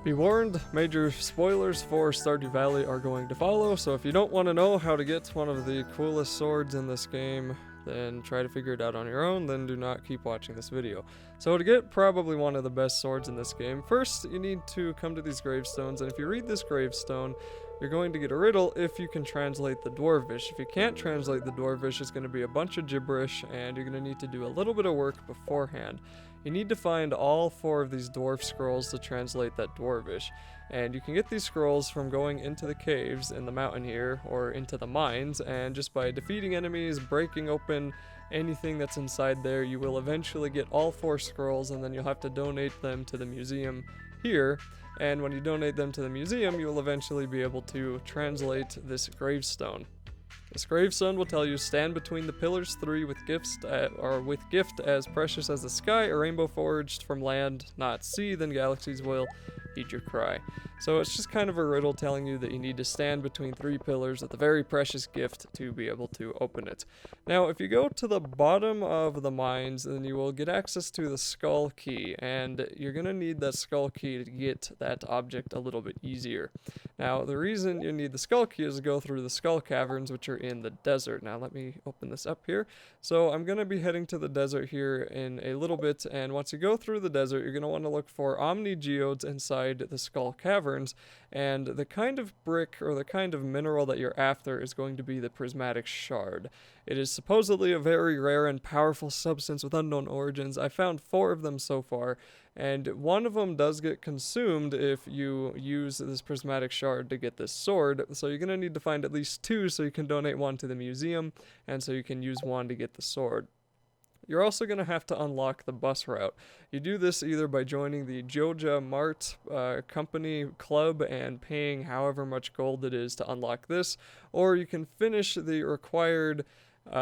Be warned, major spoilers for Stardew Valley are going to follow, so if you don't want to know how to get one of the coolest swords in this game, then try to figure it out on your own, then do not keep watching this video. So to get probably one of the best swords in this game, first you need to come to these gravestones, and if you read this gravestone, you're going to get a riddle if you can translate the Dwarvish. If you can't translate the Dwarvish, it's going to be a bunch of gibberish, and you're going to need to do a little bit of work beforehand. You need to find all 4 of these dwarf scrolls to translate that Dwarvish. And you can get these scrolls from going into the caves in the mountain here, or into the mines, and just by defeating enemies, breaking open anything that's inside there, you will eventually get all 4 scrolls, and then you'll have to donate them to the museum here. And when you donate them to the museum, you will eventually be able to translate this gravestone. This gravestone will tell you, stand between the pillars 3 with gift as precious as the sky, a rainbow forged from land, not sea, then galaxies will heed your cry. So it's just kind of a riddle telling you that you need to stand between 3 pillars with a very precious gift to be able to open it. Now, if you go to the bottom of the mines, then you will get access to the Skull Key, and you're going to need that Skull Key to get that object a little bit easier. Now, the reason you need the Skull Key is to go through the Skull Caverns, which are in the desert. Now, let me open this up here. So I'm going to be heading to the desert here in a little bit, and once you go through the desert, you're going to want to look for Omni Geodes inside the Skull Caverns, and the kind of brick or the kind of mineral that you're after is going to be the Prismatic Shard. It is supposedly a very rare and powerful substance with unknown origins. I found 4 of them so far, and one of them does get consumed if you use this Prismatic Shard to get this sword, so you're going to need to find at least 2 so you can donate 1 to the museum, and so you can use 1 to get the sword. You're also going to have to unlock the bus route. You do this either by joining the Joja Mart company club and paying however much gold it is to unlock this, or you can finish the required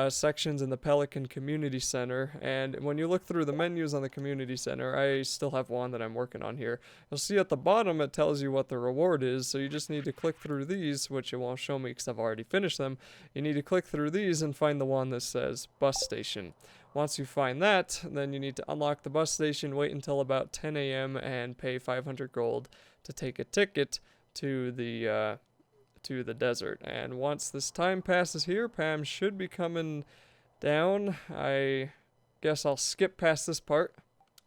sections in the Pelican Community Center, and when you look through the menus on the Community Center, I still have one that I'm working on here, you'll see at the bottom it tells you what the reward is, so you just need to click through these, which it won't show me because I've already finished them. You need to click through these and find the one that says Bus Station. Once you find that, then you need to unlock the bus station, wait until about 10 a.m. and pay 500 gold to take a ticket to the desert. And once this time passes here, Pam should be coming down. I guess I'll skip past this part.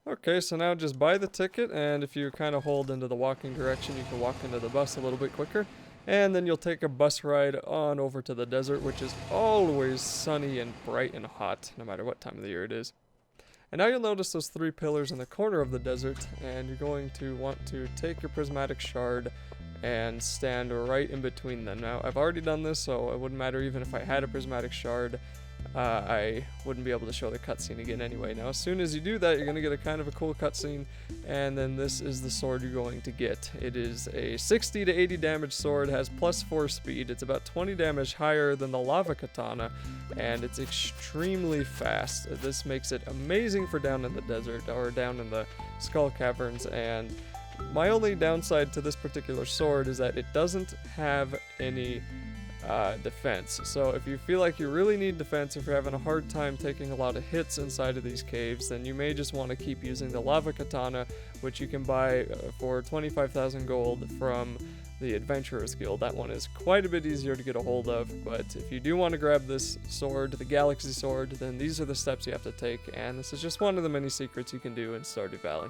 Okay, so now just buy the ticket, and if you kind of hold into the walking direction, you can walk into the bus a little bit quicker. And then you'll take a bus ride on over to the desert, which is always sunny and bright and hot, no matter what time of the year it is. And now you'll notice those 3 pillars in the corner of the desert, and you're going to want to take your Prismatic Shard and stand right in between them. Now, I've already done this, so it wouldn't matter even if I had a Prismatic Shard. I wouldn't be able to show the cutscene again anyway. Now, as soon as you do that, you're going to get a kind of a cool cutscene, and then this is the sword you're going to get. It is a 60 to 80 damage sword, has +4 speed, it's about 20 damage higher than the lava katana, and it's extremely fast. This makes it amazing for down in the desert, or down in the Skull Caverns, and my only downside to this particular sword is that it doesn't have any defense. So if you feel like you really need defense, if you're having a hard time taking a lot of hits inside of these caves, then you may just want to keep using the lava katana, which you can buy for 25,000 gold from the Adventurers Guild. That one is quite a bit easier to get a hold of, but if you do want to grab this sword, the Galaxy Sword, then these are the steps you have to take, and this is just one of the many secrets you can do in Stardew Valley.